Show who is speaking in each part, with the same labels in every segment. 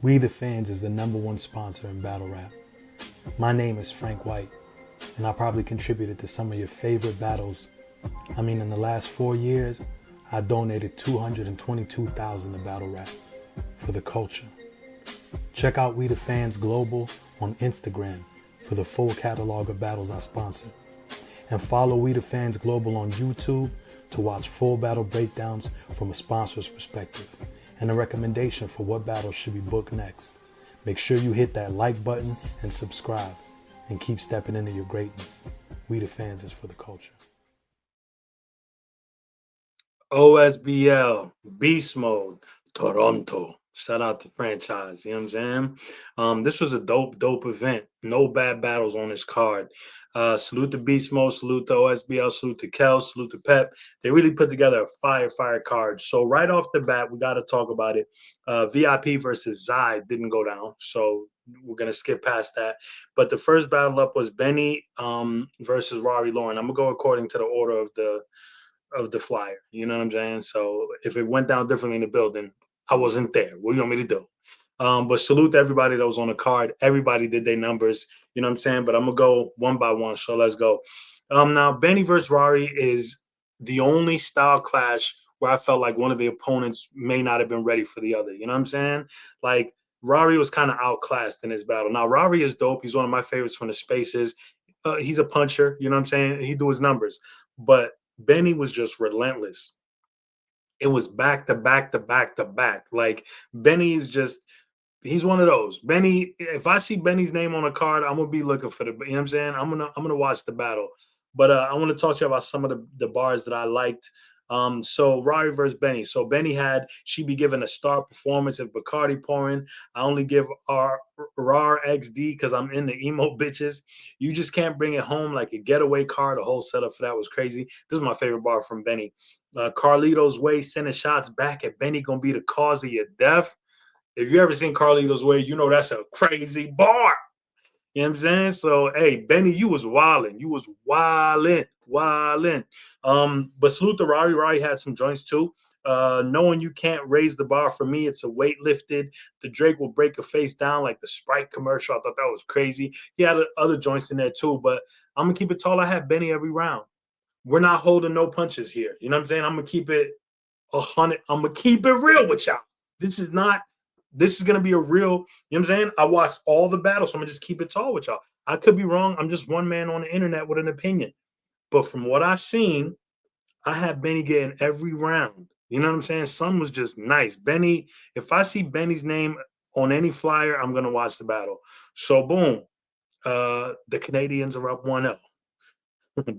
Speaker 1: We the Fans is the #1 sponsor in battle rap. My name is Frank White, and I probably contributed to some of your favorite battles. I mean, in the last 4 years, I donated $222,000 to battle rap for the culture. Check out We the Fans Global on Instagram for the full catalog of battles I sponsor. And follow We the Fans Global on YouTube to watch full battle breakdowns from a sponsor's perspective and a recommendation for what battles should be booked next. Make sure you hit that like button and subscribe, and keep stepping into your greatness. We the Fans is for the culture.
Speaker 2: OSBL, Beast Mode, Toronto. Shout out to franchise. You know what I'm saying? This was a dope event. No bad battles on this card. Salute to Beast Mode, salute to OSBL, salute to Kel, salute to Pep. They really put together a fire card. So right off the bat, we got to talk about it. VIP versus Zai didn't go down, so we're gonna skip past that. But the first battle up was Benny versus Rory Lauren. I'm gonna go according to the order of the flyer. You know what I'm saying? So if it went down differently in the building, I wasn't there. What do you want me to do? But salute to everybody that was on the card. Everybody did their numbers. You know what I'm saying? But I'm gonna go one by one. So let's go. Now Benny versus Rory is the only style clash where I felt like one of the opponents may not have been ready for the other. You know what I'm saying? Like Rory was kind of outclassed in his battle. Now Rory is dope. He's one of my favorites from the spaces. He's a puncher. You know what I'm saying? He do his numbers. But Benny was just relentless. It was back to back to back to back. Like Benny is just he's one of those. Benny, if I see Benny's name on a card, I'm gonna be looking for the you know what I'm saying? I'm gonna watch the battle. But I want to talk to you about some of the bars that I liked. So Rory versus Benny. So Benny had she be given a star performance if Bacardi pouring. I only give R RAR XD because I'm in the emo bitches. You just can't bring it home like a getaway car. The whole setup for that was crazy. This is my favorite bar from Benny. Carlito's Way sending shots back at Benny gonna be the cause of your death. If you ever seen Carlito's Way, you know that's a crazy bar. You know what I'm saying? So, hey, Benny, you was wilding. You was wilding, wilding. But salute to Rari. Rari had some joints too. Knowing you can't raise the bar for me, it's a weight lifted. The Drake will break a face down like the Sprite commercial. I thought that was crazy. He had other joints in there too, but I'm gonna keep it tall. I had Benny every round. We're not holding no punches here. You know what I'm saying? I'm gonna keep it 100. I'm gonna keep it real with y'all. This is not. This is gonna be a real. You know what I'm saying? I watched all the battles, so I'm gonna just keep it tall with y'all. I could be wrong. I'm just one man on the internet with an opinion. But from what I seen, I had Benny getting every round. You know what I'm saying? Some was just nice. Benny, if I see Benny's name on any flyer, I'm gonna watch the battle. So boom, the Canadians are up 1-0.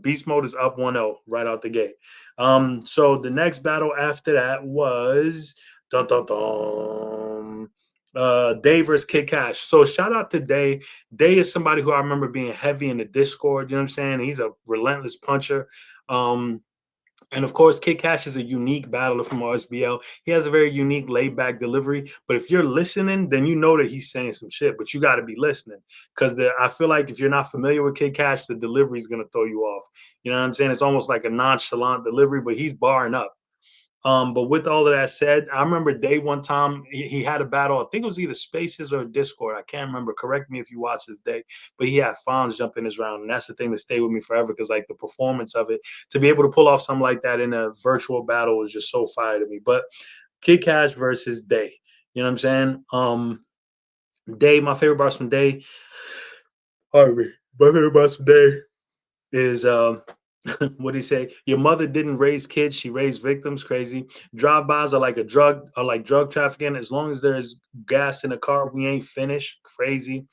Speaker 2: Beast Mode is up 1-0 right out the gate. So the next battle after that was dun, dun, dun, Day versus Kid Cash. So shout out to Day. Day is somebody who I remember being heavy in the Discord. You know what I'm saying? He's a relentless puncher. Um, and of course, Kid Cash is a unique battler from OSBL. He has a very unique laid back delivery. But if you're listening, then you know that he's saying some shit. But you got to be listening because I feel like if you're not familiar with Kid Cash, the delivery is going to throw you off. You know what I'm saying? It's almost like a nonchalant delivery, but he's barring up. But with all of that said, I remember Day one time he had a battle. I think it was either Spaces or Discord. I can't remember. Correct me if you watch this Day. But he had Fonz jump in his round, and that's the thing that stayed with me forever because like the performance of it, to be able to pull off something like that in a virtual battle was just so fire to me. But Kid Cash versus Day. You know what I'm saying? Day, my favorite bars from Day. Pardon me. My favorite bars from Day is what do you say? Your mother didn't raise kids, she raised victims. Crazy. Drive-bys are like drug trafficking. As long as there's gas in the car, we ain't finished. Crazy.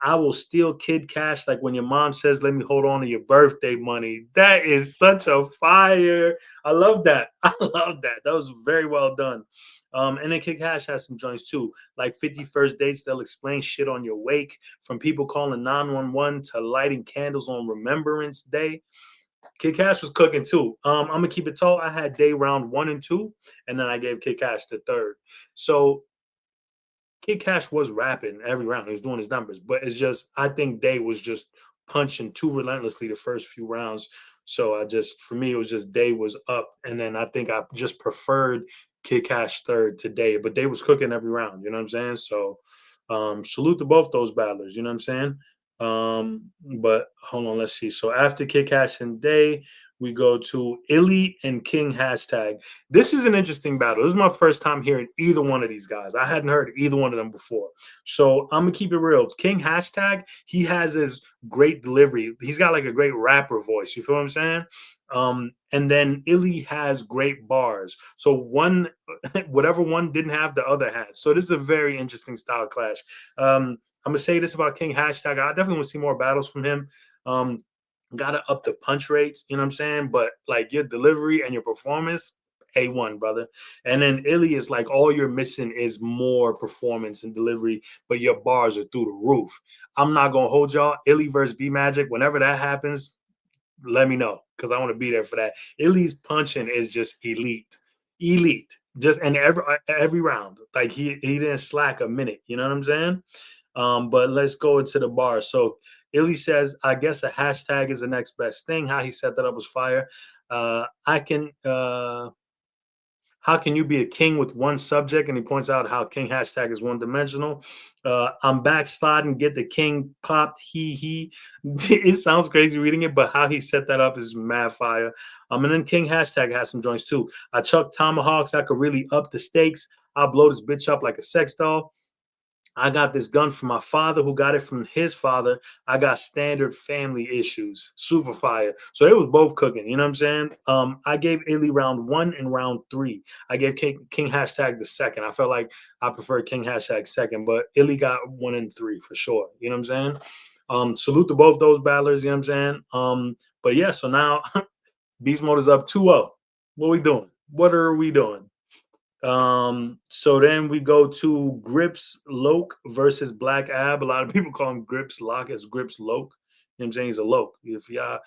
Speaker 2: I will steal kid cash like when your mom says, let me hold on to your birthday money. That is such a fire. I love that. I love that. That was very well done. And then Kid Cash has some joints too, like 51st dates. They'll explain shit on your wake, from people calling 911 to lighting candles on Remembrance Day. Kid Cash was cooking too. I'm gonna keep it tall. I had Day round 1 and 2, and then I gave Kid Cash the third. So Kid Cash was rapping every round. He was doing his numbers, but it's just I think Day was just punching too relentlessly the first few rounds. So I just for me it was just Day was up, and then I think I just preferred Kid Cash third today, but they was cooking every round. You know what I'm saying? So salute to both those battlers. You know what I'm saying? But hold on, let's see. So after Kid Cash and Day, we go to Illy and King hashtag. This is an interesting battle. This is my first time hearing either one of these guys. I hadn't heard either one of them before. So I'm gonna keep it real. King hashtag, he has this great delivery. He's got like a great rapper voice. You feel what I'm saying? And then Illy has great bars. So one, whatever one didn't have, the other has. So this is a very interesting style clash. I'm gonna say this about King hashtag. I definitely want to see more battles from him. Gotta up the punch rates, you know what I'm saying? But like your delivery and your performance, A1, brother. And then Illy is like all you're missing is more performance and delivery, but your bars are through the roof. I'm not gonna hold y'all. Illy versus B Magic, whenever that happens, let me know because I want to be there for that. Illy's punching is just elite, elite. Just and every round, like he didn't slack a minute. You know what I'm saying? But let's go into the bar. So Illy says, I guess a hashtag is the next best thing. How he set that up was fire. I can How can you be a king with one subject? And he points out how king hashtag is one dimensional. I'm backsliding, get the king clapped. He. It sounds crazy reading it, but how he set that up is mad fire. And then king hashtag has some joints too. I chuck tomahawks. I could really up the stakes. I'll blow this bitch up like a sex doll. I got this gun from my father who got it from his father. I got standard family issues. Super fire. So they was both cooking. You know what I'm saying? I gave Illy round 1 and round 3. I gave King hashtag the second. I felt like I preferred King hashtag second, but Illy got 1 and 3 for sure. You know what I'm saying? Salute to both those battlers. You know what I'm saying? But yeah, so now Beast Mode is up 2-0. What are we doing? What are we doing? So then we go to Grips Loke versus Black Ab. A lot of people call him Grips Lock as Grips Loke. You know what I'm saying? He's a Loke. If y'all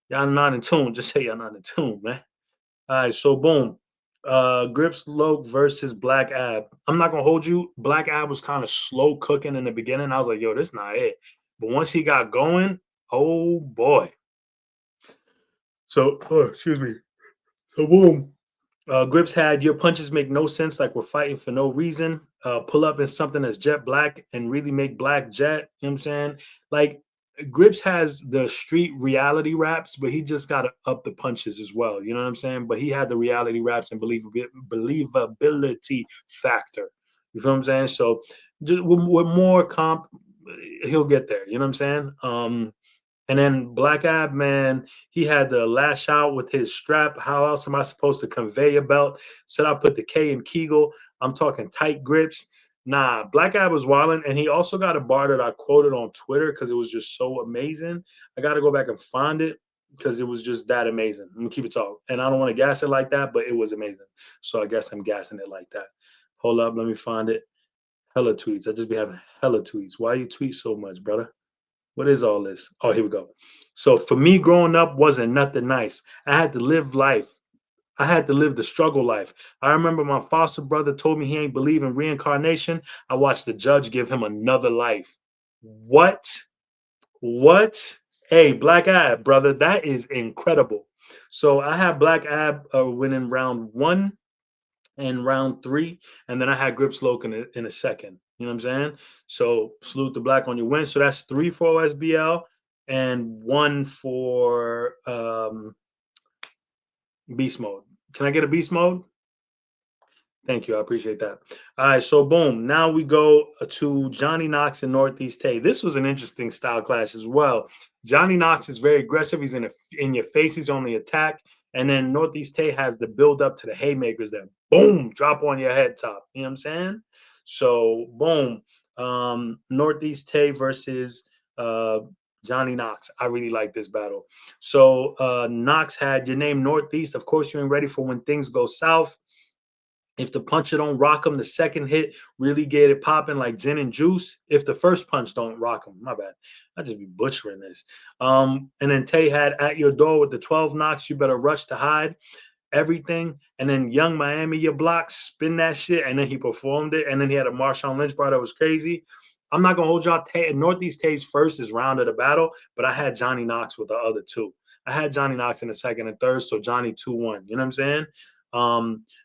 Speaker 2: not in tune, just say y'all not in tune, man. All right, so boom. Grips Loke versus Black Ab. I'm not gonna hold you. Black Ab was kind of slow cooking in the beginning. I was like, yo, this not it. But once he got going, oh boy. So excuse me. So boom. Grips had your punches make no sense, like we're fighting for no reason. Pull up in something that's jet black and really make black jet. You know what I'm saying? Like Grips has the street reality raps, but he just got to up the punches as well. You know what I'm saying? But he had the reality raps and believability factor. You feel what I'm saying? So just with more comp, he'll get there. You know what I'm saying? And then Black Ab, man, he had to lash out with his strap. How else am I supposed to convey a belt? Said I put the K in Kegel. I'm talking tight grips. Nah, Black Ab was wilding. And he also got a bar that I quoted on Twitter because it was just so amazing. I got to go back and find it because it was just that amazing. I'm going to keep it talk. And I don't want to gas it like that, but it was amazing. So I guess I'm gassing it like that. Hold up. Let me find it. Hella tweets. I just be having hella tweets. Why you tweet so much, brother? What is all this? Oh, here we go. So for me, growing up wasn't nothing nice. I had to live life. I had to live the struggle life. I remember my foster brother told me he ain't believe in reincarnation. I watched the judge give him another life. What? What? Hey, Black Ab, brother, that is incredible. So I had Black Ab winning round 1 and round 3, and then I had Grip Sloke in a second. You know what I'm saying? So salute the Black on your win. So that's 3 for OSBL and 1 for Beast Mode. Can I get a Beast Mode? Thank you. I appreciate that. All right. So, boom. Now we go to Johnny Knox and Northeast Tay. This was an interesting style clash as well. Johnny Knox is very aggressive. He's in your face. He's on the attack. And then Northeast Tay has the build up to the haymakers that boom, drop on your head top. You know what I'm saying? So, boom. Northeast Tay versus Johnny Knox. I really like this battle. So, Knox had your name Northeast. Of course, you ain't ready for when things go south. If the puncher don't rock him, the second hit really get it popping like gin and juice. If the first punch don't rock him, my bad. I just be butchering this. And then Tay had at your door with the 12 knocks. You better rush to hide everything. And then Young Miami, your block, spin that shit. And then he performed it. And then he had a Marshawn Lynch bar that was crazy. I'm not gonna hold y'all. Northeast Tay's first is round of the battle, but I had Johnny Knox with the other 2. I had Johnny Knox in the second and third, so Johnny 2-1. You know what I'm saying?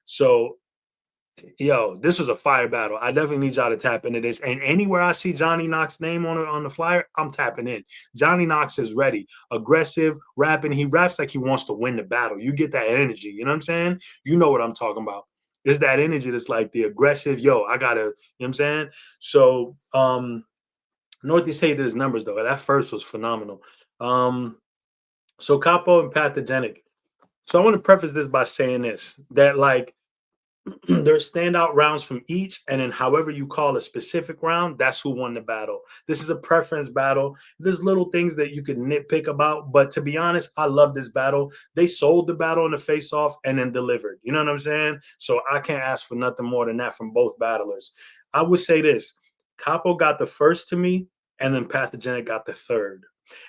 Speaker 2: So Yo, this was a fire battle. I definitely need y'all to tap into this. And anywhere I see Johnny Knox's name on the flyer, I'm tapping in. Johnny Knox is ready, aggressive, rapping. He raps like he wants to win the battle. You get that energy. You know what I'm saying? You know what I'm talking about. It's that energy that's like the aggressive, yo, I gotta, you know what I'm saying? So Northeast hated his numbers though. That first was phenomenal. So Capo and Pathogenic. So I want to preface this by saying this, that like there's standout rounds from each, and then however you call a specific round, that's who won the battle. This is a preference battle. There's little things that you could nitpick about, but to be honest, I love this battle. They sold the battle in the face-off and then delivered. You know what I'm saying? So I can't ask for nothing more than that from both battlers. I would say this: Capo got the first to me, and then Pathogenic got the third.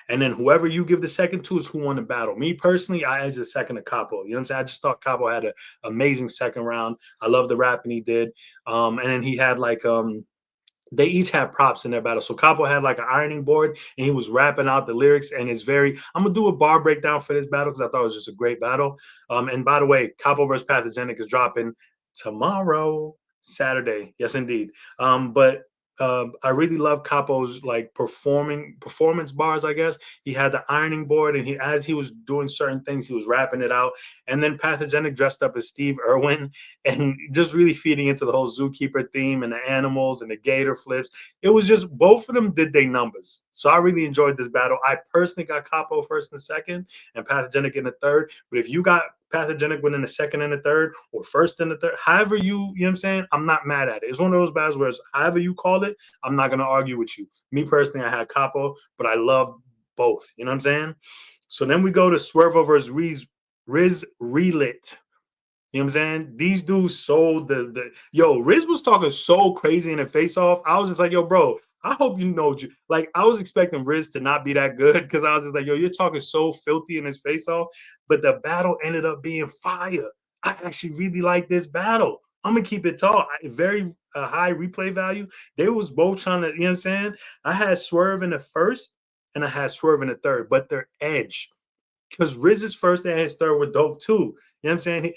Speaker 2: And then whoever you give the second to is who won the battle. Me personally, I edged the second to Capo. You know what I'm saying? I just thought Capo had an amazing second round. I love the rapping he did. And then he had like they each had props in their battle. So Capo had like an ironing board and he was rapping out the lyrics. And it's very, I'm gonna do a bar breakdown for this battle because I thought it was just a great battle. And by the way, Capo versus Pathogenic is dropping tomorrow, Saturday. Yes, indeed. But I really love Capo's like performance bars. I guess he had the ironing board, and as he was doing certain things, he was rapping it out. And then Pathogenic dressed up as Steve Irwin, and just really feeding into the whole zookeeper theme and the animals and the gator flips. It was just both of them did their numbers. So I really enjoyed this battle. I personally got Capo first and second, and Pathogenic in the third. But if you got Pathogenic winning the second and the third, or first and the third, however you know what I'm saying, I'm not mad at it. It's one of those battles where it's however you call it, I'm not going to argue with you. Me personally, I had Capo, but I love both. You know what I'm saying? So then we go to Swervo versus Riz Relit. You know what I'm saying? These dudes sold the yo, Riz was talking so crazy in the face-off. I was just like, yo, bro, I hope you know you like I was expecting Riz to not be that good because I was just like, yo, you're talking so filthy in his face-off. But the battle ended up being fire. I actually really like this battle. I'm gonna keep it tall. Very high replay value. They was both trying to, you know what I'm saying? I had Swerve in the first and I had Swerve in the third, but their edge because Riz's first and his third were dope too. You know what I'm saying?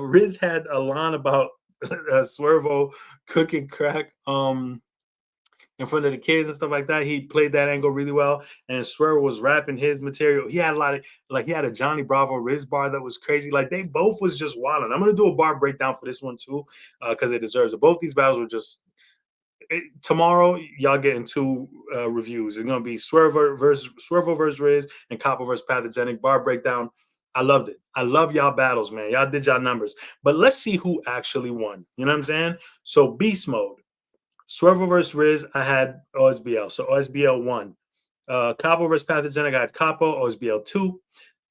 Speaker 2: Riz had a line about Swervo cooking crack in front of the kids and stuff like that. He played that angle really well. And Swervo was rapping his material. He had a lot of he had a Johnny Bravo Riz bar that was crazy. Like they both was just wilding. I'm gonna do a bar breakdown for this one too, because it deserves it. Both these battles were just tomorrow, y'all getting two reviews. It's gonna be Swervo versus Riz and Capo versus Pathogenic bar breakdown. I loved it. I love y'all battles, man. Y'all did y'all numbers. But let's see who actually won. You know what I'm saying? So beast mode. Swervo versus Riz, I had OSBL. So OSBL 1. Capo versus Pathogenic, I had Capo, OSBL 2.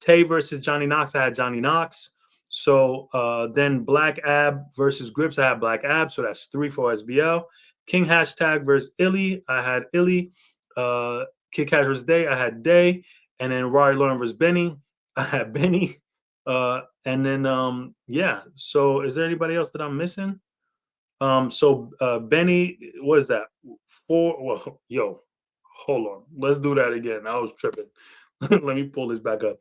Speaker 2: Tay versus Johnny Knox, I had Johnny Knox. So then Black Ab versus Grips, I had Black Ab. So that's 3 for OSBL. King Hashtag versus Illy, I had Illy. Kid Cash versus Day, I had Day. And then Rory Lauren versus Benny, I had Benny. And then, yeah. So is there anybody else that I'm missing? So Benny, what is that? 4. Well, yo, hold on. Let's do that again. I was tripping. Let me pull this back up.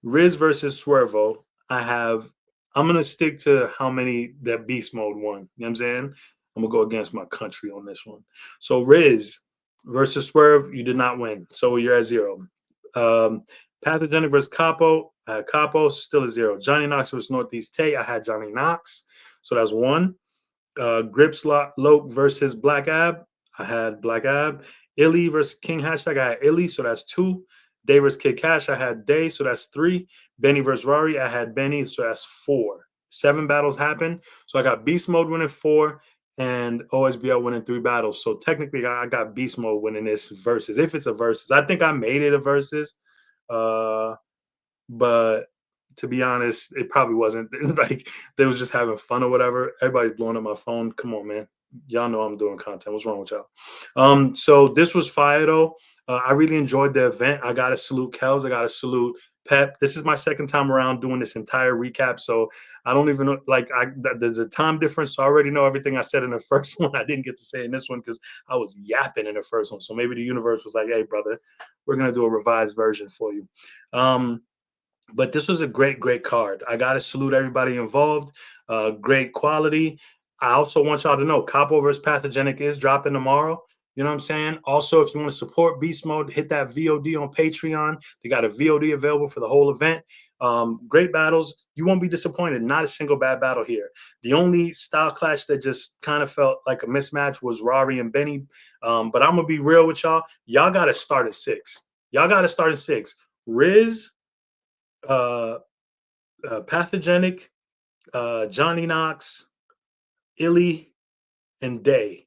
Speaker 2: Riz versus Swervo. I'm gonna stick to how many that beast mode won. You know what I'm saying? I'm gonna go against my country on this one. So Riz versus Swerve, you did not win. So you're at 0. Pathogenic versus Capo. I had Capo, still a 0. Johnny Knox versus Northeast Tay. I had Johnny Knox. So that's 1. Grips Loke versus Black Ab. I had Black Ab. Illy versus King Hashtag. I had Illy, so that's 2. Day versus Kid Cash. I had Day, so that's 3. Benny versus Rory. I had Benny, so that's 4. 7 battles happened. So I got Beast Mode winning 4 and OSBL winning 3 battles. So technically, I got Beast Mode winning this versus. If it's a versus, I think I made it a versus. But to be honest, it probably wasn't. Like they was just having fun or whatever. Everybody's blowing up my phone. Come on, man. Y'all know I'm doing content. What's wrong with y'all? So this was fire though. I really enjoyed the event. I gotta salute Kels. I gotta salute Pep. This is my second time around doing this entire recap. So I don't even know, there's a time difference. So I already know everything I said in the first one. I didn't get to say in this one because I was yapping in the first one. So maybe the universe was like, hey, brother, we're gonna do a revised version for you. But this was a great, great card. I got to salute everybody involved. great quality. I also want y'all to know Capo vs. Pathogenic is dropping tomorrow. You know what I'm saying? Also, if you want to support Beast Mode, hit that VOD on Patreon. They got a VOD available for the whole event. Great battles. You won't be disappointed. Not a single bad battle here. The only style clash that just kind of felt like a mismatch was Rari and Benny. But I'm going to be real with y'all. Y'all got to start at 6. Y'all got to start at 6. Riz, Pathogenic, Johnny Knox, Illy, and Day.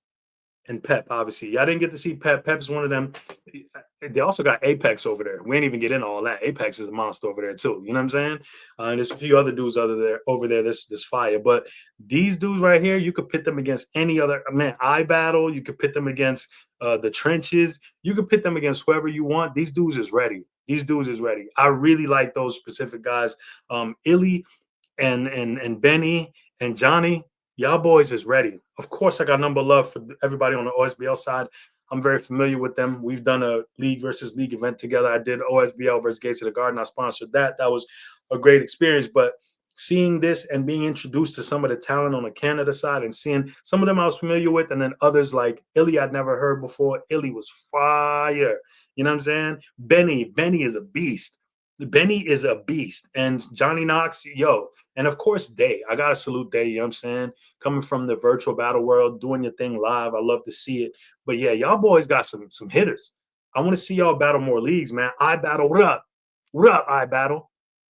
Speaker 2: And Pep, obviously. Y'all didn't get to see Pep. Pep's one of them. They also got Apex over there. We ain't even get into all that. Apex is a monster over there, too. You know what I'm saying? And there's a few other dudes over there. This fire. But these dudes right here, you could pit them against any other. Man, iBattle. You could pit them against the Trenches. You could pit them against whoever you want. These dudes is ready. These dudes is ready. I really like those specific guys. Illy and Benny and Johnny. Y'all boys is ready. Of course, I got number love for everybody on the OSBL side. I'm very familiar with them. We've done a league versus league event together. I did OSBL versus Gates of the Garden. I sponsored that. That was a great experience. But seeing this and being introduced to some of the talent on the Canada side and seeing some of them I was familiar with, and then others like Illy I'd never heard before. Illy was fire. You know what I'm saying? Benny is a beast. Benny is a beast. And Johnny Knox, yo. And of course, Day. I got to salute Day, you know what I'm saying? Coming from the virtual battle world, doing your thing live. I love to see it. But yeah, y'all boys got some hitters. I want to see y'all battle more leagues, man. iBattle, what up? What up, iBattle? You know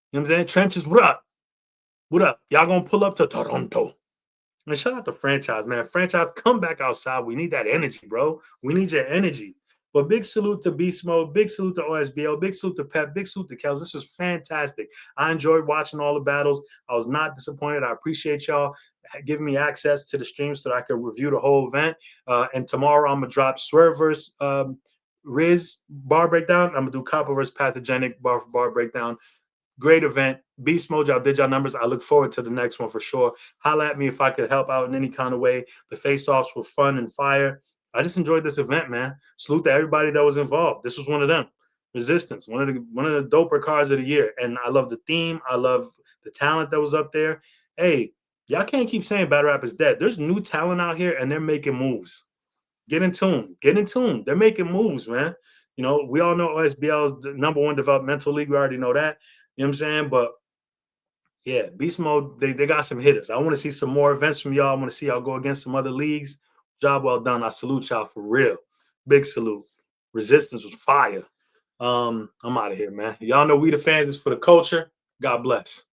Speaker 2: what I'm saying? Trenches, what up? What up? Y'all going to pull up to Toronto. And shout out to Franchise, man. Franchise, come back outside. We need that energy, bro. We need your energy. But big salute to Beast Mode, big salute to OSBL, big salute to Pep, big salute to Kels. This was fantastic. I enjoyed watching all the battles. I was not disappointed. I appreciate y'all giving me access to the stream so that I could review the whole event. And tomorrow I'm going to drop Swerve versus Riz bar breakdown. I'm going to do Copper versus Pathogenic bar for bar breakdown. Great event. Beast Mode, y'all did y'all numbers. I look forward to the next one for sure. Holla at me if I could help out in any kind of way. The face-offs were fun and fire. I just enjoyed this event, man. Salute to everybody that was involved. This was one of them. Resistance, one of the doper cards of the year. And I love the theme. I love the talent that was up there. Hey, y'all can't keep saying battle rap is dead. There's new talent out here, and they're making moves. Get in tune. Get in tune. They're making moves, man. You know, we all know OSBL is the #1 developmental league. We already know that. You know what I'm saying? But yeah, Beast Mode, they got some hitters. I want to see some more events from y'all. I want to see y'all go against some other leagues. Job well done. I salute y'all for real. Big salute. Resistance was fire. I'm out of here, man. Y'all know we the fans is for the culture. God bless.